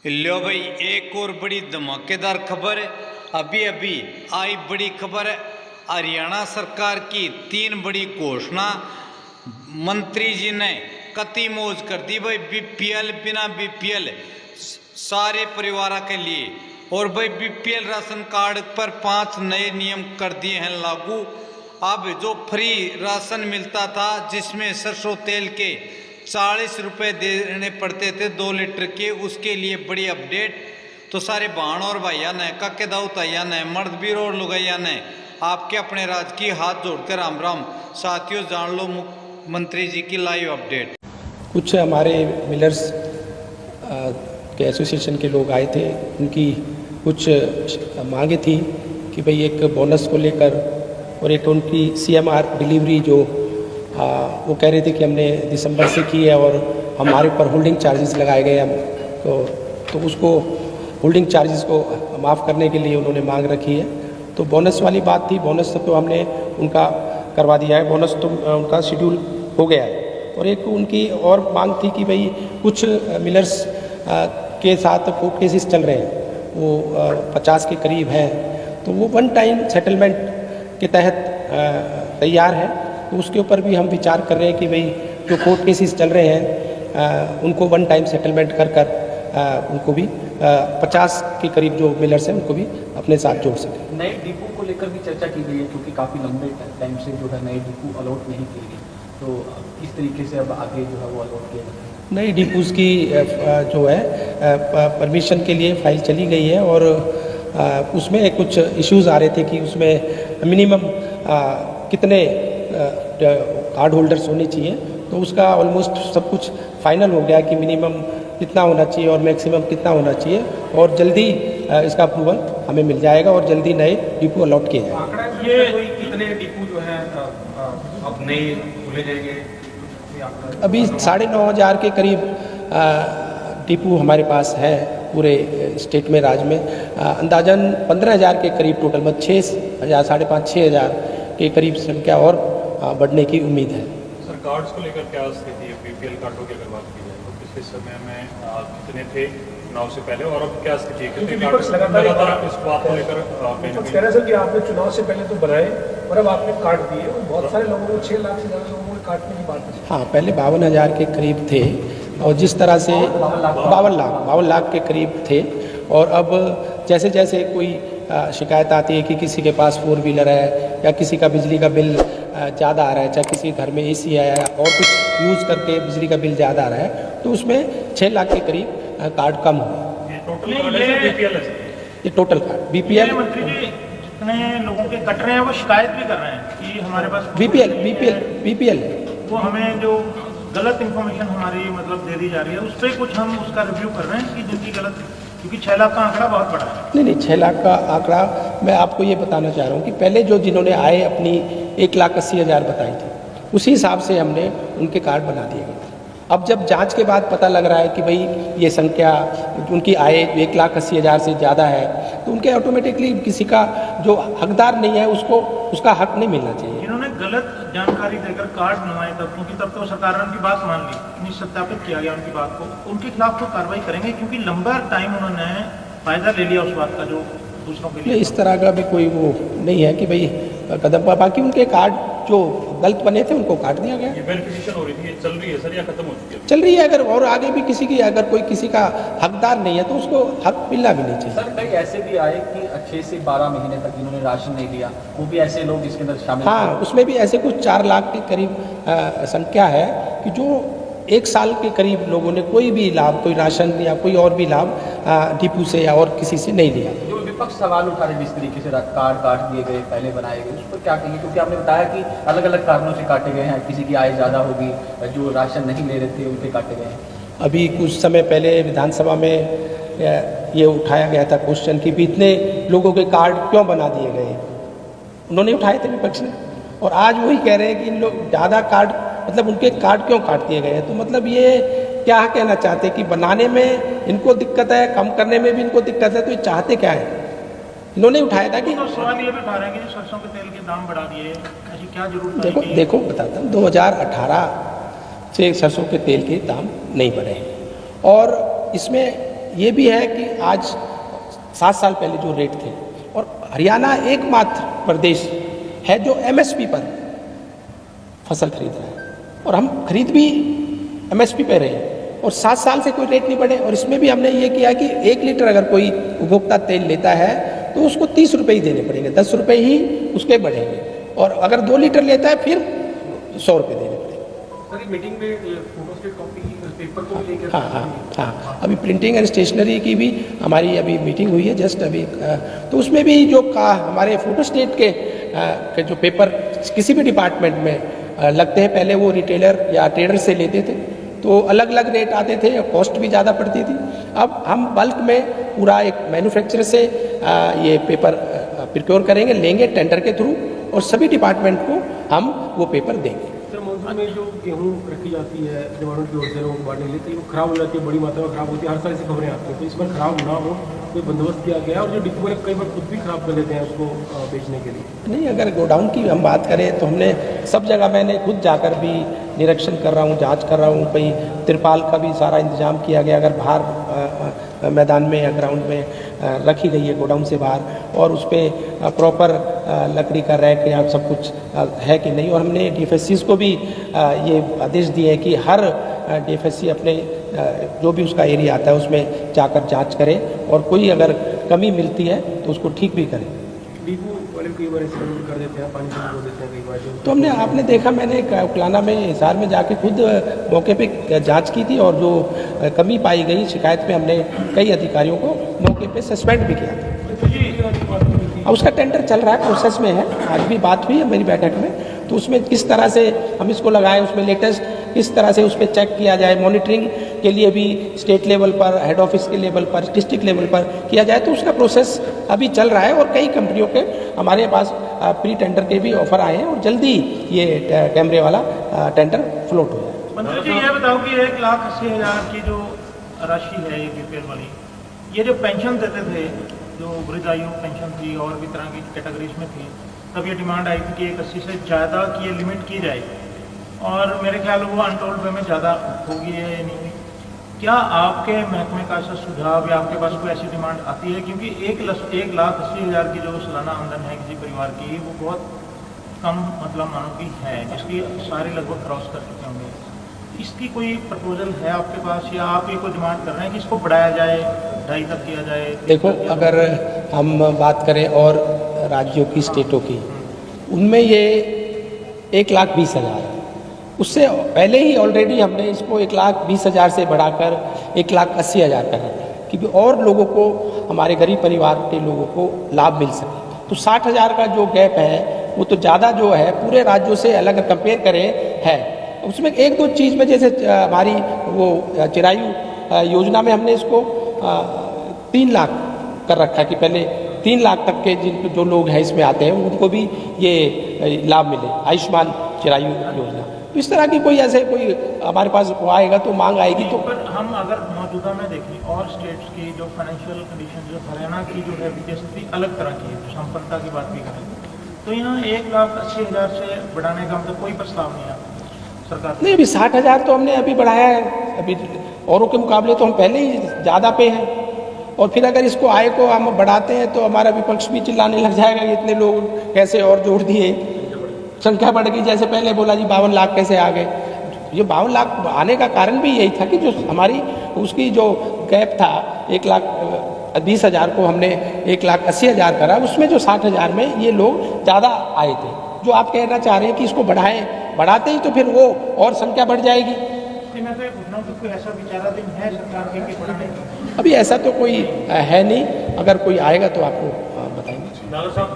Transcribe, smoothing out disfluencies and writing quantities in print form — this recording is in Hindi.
लो भाई, एक और बड़ी धमाकेदार खबर। अभी अभी आई बड़ी खबर। हरियाणा सरकार की 3 बड़ी घोषणा मंत्री जी ने कती मौज कर दी भाई। बीपीएल, बिना बीपीएल सारे परिवार के लिए। और भाई बीपीएल राशन कार्ड पर 5 नए नियम कर दिए हैं लागू। अब जो फ्री राशन मिलता था, जिसमें सरसों तेल के 40 रुपये देने पड़ते थे 2 लीटर के, उसके लिए बड़ी अपडेट। तो सारे बहन और भैया ने, काके दाऊताइया ने, मर्द भी और लुगैया ने आपके अपने राज की हाथ जोड़कर राम राम। साथियों, जान लो मुख्यमंत्री जी की लाइव अपडेट। कुछ हमारे मिलर्स के एसोसिएशन के लोग आए थे, उनकी कुछ मांगे थी कि भाई एक बोनस को लेकर और एक उनकी सीएमआर डिलीवरी जो वो कह रहे थे कि हमने दिसंबर से की है और हमारे ऊपर होल्डिंग चार्जेस लगाए गए हम तो उसको होल्डिंग चार्जेस को माफ़ करने के लिए उन्होंने मांग रखी है। तो बोनस वाली बात थी, बोनस तो हमने उनका करवा दिया है, बोनस तो उनका शेड्यूल हो गया है। और एक उनकी और मांग थी कि भाई कुछ मिलर्स के साथ कोर्ट केसेस चल रहे हैं, वो 50 के करीब हैं, तो वो वन टाइम सेटलमेंट के तहत तैयार है। तो उसके ऊपर भी हम विचार कर रहे हैं कि भाई जो कोर्ट केसेस चल रहे हैं उनको वन टाइम सेटलमेंट कर उनको भी 50 के करीब जो मिलर्स हैं उनको भी अपने साथ जोड़ सकें। नए डिपो को लेकर भी चर्चा की गई है, क्योंकि काफ़ी लंबे टाइम से जो है नए डिपो अलॉट नहीं किए गए, तो किस तरीके से अब आगे जो है वो अलॉट किया जाए? नई डिपोज़ की जो है परमिशन के लिए फाइल चली गई है और उसमें कुछ इश्यूज़ आ रहे थे कि उसमें मिनिमम कितने कार्ड होल्डर्स होने चाहिए। तो उसका ऑलमोस्ट सब कुछ फाइनल हो गया कि मिनिमम कितना होना चाहिए और मैक्सिमम कितना होना चाहिए, और जल्दी इसका अप्रूवल हमें मिल जाएगा और जल्दी नए डिपो अलॉट किए जाएंगे। ये कितने डिपो जो है अब नए खुले जाएंगे? अभी 9,500 के करीब डिपो हमारे पास है पूरे स्टेट में, राज्य में। अंदाजन 15,000 के करीब टोटल, मतलब 6,000, 5,500-6,000 के करीब संख्या और बढ़ने की उम्मीद है। सर, कार्ड्स को लेकर क्या स्थिति है? बीपीएल कार्डों की अगर बात की जाए तो पिछले समय में कितने थे चुनाव से पहले, और अब क्या स्थिति है? क्योंकि विपक्ष लगातार इस बात को लेकर कह रहे सर कि आपने चुनाव से पहले तो बनाए और अब आपने कार्ड दिए, और बहुत सारे लोगों को 6 लाख से ज़्यादा लोगों को काटने की बात है। हाँ, पहले 52,000 के करीब थे, और जिस तरह से 52 लाख के करीब थे, और अब जैसे जैसे कोई शिकायत आती है कि किसी के पास 4 व्हीलर है या किसी का बिजली का बिल ज़्यादा आ रहा है, चाहे किसी घर में एसी आया है और कुछ यूज़ करके बिजली का बिल ज़्यादा आ रहा है, तो उसमें 6 लाख के करीब कार्ड कम हुए। ये टोटल कार्ड बीपीएल। मंत्री जी, जितने लोगों के कट रहे हैं वो शिकायत भी कर रहे हैं कि हमारे पास बीपीएल वो हमें जो गलत इन्फॉर्मेशन हमारी मतलब दे दी जा रही है, उस पर कुछ हम उसका रिव्यू कर रहे हैं कि जिनकी गलत, क्योंकि 6 लाख का आंकड़ा बहुत बड़ा है। नहीं, 6 लाख का आंकड़ा मैं आपको ये बताना चाह रहा हूँ कि पहले जो जिन्होंने आय अपनी 1,80,000 बताई थी, उसी हिसाब से हमने उनके कार्ड बना दिए गए थे। अब जब जांच के बाद पता लग रहा है कि भाई ये संख्या, उनकी आय 1,80,000 से ज़्यादा है, तो उनके ऑटोमेटिकली किसी का जो हकदार नहीं है उसको उसका हक नहीं मिलना चाहिए। जिन्होंने गलत जानकारी देकर कार्ड बनवाए तब, क्योंकि तब तो सरकार ने उनकी बात मान ली, सत्यापित किया गया उनकी बात को, उनके खिलाफ तो कार्रवाई करेंगे, क्योंकि लंबा टाइम उन्होंने फायदा ले लिया उस बात का जो दूसरों के लिए। इस तरह का भी कोई वो नहीं है कि भाई कदम पर, बाकी उनके कार्ड जो गलत बने थे उनको काट दिया गया। ये वेरिफिकेशन हो रही थी, ये चल रही है सर या खत्म हो चुकी है? चल रही है। अगर और आगे भी अगर कोई किसी का हकदार नहीं है तो उसको हक मिलना भी नहीं चाहिए। सर, कई ऐसे भी आए कि 6 से 12 महीने तक जिन्होंने राशन नहीं लिया, वो भी ऐसे लोग इसके अंदर शामिल? हाँ, उसमें भी ऐसे कुछ 4 लाख के करीब संख्या है कि जो 1 साल के करीब लोगों ने कोई भी लाभ, कोई राशन या कोई और भी लाभ डिपो से या और किसी से नहीं लिया। जो विपक्ष सवाल उठा रहे जिस तरीके से कार्ड काट दिए गए, पहले बनाए गए, उस पर क्या कहेंगे? क्योंकि आपने बताया कि अलग अलग कारणों से काटे गए हैं, किसी की आय ज़्यादा होगी, जो राशन नहीं ले रहे थे उनके काटे गए हैं। अभी कुछ समय पहले विधानसभा में ये उठाया गया था क्वेश्चन कि भी इतने लोगों के कार्ड क्यों बना दिए गए, उन्होंने उठाए थे विपक्ष ने, और आज वही कह रहे हैं कि इन लोग ज़्यादा कार्ड, मतलब उनके कार्ड क्यों काट दिए गए हैं। तो मतलब ये क्या कहना चाहते हैं कि बनाने में इनको दिक्कत है, कम करने में भी इनको दिक्कत है, तो ये चाहते क्या है? इन्होंने उठाया था कि तो सवाल ये भी उठा रहे हैं कि सरसों के तेल के दाम बढ़ा दिए, ऐसी क्या जरूरत है? देखो बताता हूँ, 2018 से सरसों के तेल के दाम नहीं बढ़े हैं, और इसमें ये भी है कि आज 7 साल पहले जो रेट थे, और हरियाणा एकमात्र प्रदेश है जो MSP पर फसल खरीद रहा है, और हम खरीद भी MSP पे रहे हैं, और 7 साल से कोई रेट नहीं बढ़े। और इसमें भी हमने ये किया कि 1 लीटर अगर कोई उपभोक्ता तेल लेता है तो उसको 30 रुपये ही देने पड़ेंगे, 10 रुपये ही उसके बढ़ेंगे, और अगर 2 लीटर लेता है फिर 100 रुपये देने पड़ेंगे। सर, मीटिंग में फोटोस्टेट कॉपी पेपर को लेकर हाँ, अभी प्रिंटिंग एंड स्टेशनरी की भी हमारी अभी मीटिंग हुई है जस्ट अभी, तो उसमें भी जो हमारे फोटोस्टेट के जो पेपर किसी भी डिपार्टमेंट में लगते हैं, पहले वो रिटेलर या ट्रेडर से लेते थे तो अलग अलग रेट आते थे, कॉस्ट भी ज़्यादा पड़ती थी। अब हम बल्क में पूरा एक मैन्युफैक्चरर से ये पेपर प्रिक्योर करेंगे, लेंगे टेंडर के थ्रू, और सभी डिपार्टमेंट को हम वो पेपर देंगे। सर, मौसम में जो गेहूँ रखी जाती है जवानों की ओर से लोगों को बांटने के लिए, तो वो खराब हो जाती है, बड़ी मात्रा में खराब होती है, हर साल ऐसी खबरें आती हैं, तो इस बार खराब ना हो कोई बंदोबस्त किया गया, और जो डिपो वाले कई बार खुद भी खराब कर देते हैं उसको बेचने के लिए। नहीं, अगर गोडाउन की हम बात करें तो हमने सब जगह, मैंने खुद जाकर भी निरीक्षण कर रहा हूँ, जांच कर रहा हूँ, भाई तिरपाल का भी सारा इंतजाम किया गया, अगर बाहर मैदान में या ग्राउंड में रखी गई है गोडाउन से बाहर, और उस पर प्रॉपर लकड़ी का रैक या सब कुछ है कि नहीं। और हमने DFSCs को भी ये आदेश दिए हैं कि हर DFSC अपने जो भी उसका एरिया आता है उसमें जाकर जांच करे, और कोई अगर कमी मिलती है तो उसको ठीक भी करें। डिपो वाले कई बार एक्सपेरिमेंट कर देते हैं, पानी से धो देते हैं कई बार जो, तो आपने देखा, मैंने उकलाना में हिसार में जाके खुद मौके पे जांच की थी, और जो कमी पाई गई शिकायत में हमने कई अधिकारियों को मौके पे सस्पेंड भी किया था। अब उसका टेंडर चल रहा है, प्रोसेस में है, आज भी बात हुई है मेरी बैठक में, तो उसमें किस तरह से हम इसको लगाएं, उसमें लेटेस्ट किस तरह से उस पर चेक किया जाए, मॉनिटरिंग के लिए भी स्टेट लेवल पर, हेड ऑफिस के लेवल पर, डिस्ट्रिक्ट लेवल पर किया जाए, तो उसका प्रोसेस अभी चल रहा है, और कई कंपनियों के हमारे पास प्री टेंडर के भी ऑफर आए हैं, और जल्दी ये कैमरे वाला टेंडर फ्लोट हो जाए। मंत्री जी, ये बताओ कि 1,80,000 की जो राशि है ये BPL वाली, ये जो पेंशन देते थे, जो वृद्धायु पेंशन थी और भी तरह की कैटेगरीज में थी, तब ये डिमांड आई थी कि 180 से ज़्यादा की ये लिमिट की जाए, और मेरे ख्याल वो अनटोल्ड वे में ज़्यादा होगी या नहीं हुई। क्या आपके महकमे का ऐसा सुझाव या आपके पास कोई ऐसी डिमांड आती है, क्योंकि 1,80,000 की जो सालाना आमदन है किसी परिवार की, वो बहुत कम मतलब मानो की है, जिसकी सारे लगभग क्रॉस कर चुके होंगे। इसकी कोई प्रपोजल है आपके पास, या आप ये कोई डिमांड कर रहे हैं कि इसको बढ़ाया जाए, 2.5 तक किया जाए? देखो, अगर हम बात करें और राज्यों की, स्टेटों की, उनमें ये 1,20,000 है, उससे पहले ही ऑलरेडी हमने इसको 1,20,000 से बढ़ाकर 1,80,000 कर रहे हैं, क्योंकि और लोगों को, हमारे गरीब परिवार के लोगों को लाभ मिल सके। तो 60,000 का जो गैप है वो तो ज़्यादा जो है पूरे राज्यों से अलग कंपेयर करें है। उसमें 1-2 चीज़ में, जैसे हमारी वो चिरायु योजना में हमने इसको 3 लाख कर रखा कि पहले 3 लाख तक के जो लोग हैं इसमें आते हैं उनको भी ये लाभ मिले, आयुष्मान चिरायु योजना। तो इस तरह की कोई ऐसे कोई हमारे पास वो आएगा तो मांग आएगी। तो पर हम अगर मौजूदा में देखें और स्टेट्स की जो फाइनेंशियल कंडीशन, जो हरियाणा की जो है वित्तीय स्थिति अलग तरह की है, संपन्नता की बात भी करें तो यहाँ 1,80,000 से बढ़ाने का मतलब कोई प्रस्ताव नहीं आता सरकार नहीं, अभी 60,000 तो हमने अभी बढ़ाया है, अभी औरों के मुकाबले तो हम पहले ही ज़्यादा पे हैं, और फिर अगर इसको आय को हम बढ़ाते हैं तो हमारा विपक्ष भी चिल्लाने लग जाएगा कि इतने लोग कैसे और जोड़ दिए, संख्या बढ़ गई। जैसे पहले बोला जी 52 लाख कैसे आ गए, ये 52 लाख आने का कारण भी यही था कि जो हमारी उसकी जो गैप था 1,20,000 को हमने 1,80,000 करा, उसमें जो 60,000 में ये लोग ज़्यादा आए थे। जो आप कहना चाह रहे हैं कि इसको बढ़ाते ही तो फिर वो और संख्या बढ़ जाएगी। मैं तो ये पूछना हूँ कि कोई ऐसा विचाराधीन है सरकार के कि बढ़ाने का? अभी ऐसा तो कोई है नहीं, अगर कोई आएगा तो आपको बताएंगे। नागर साहब,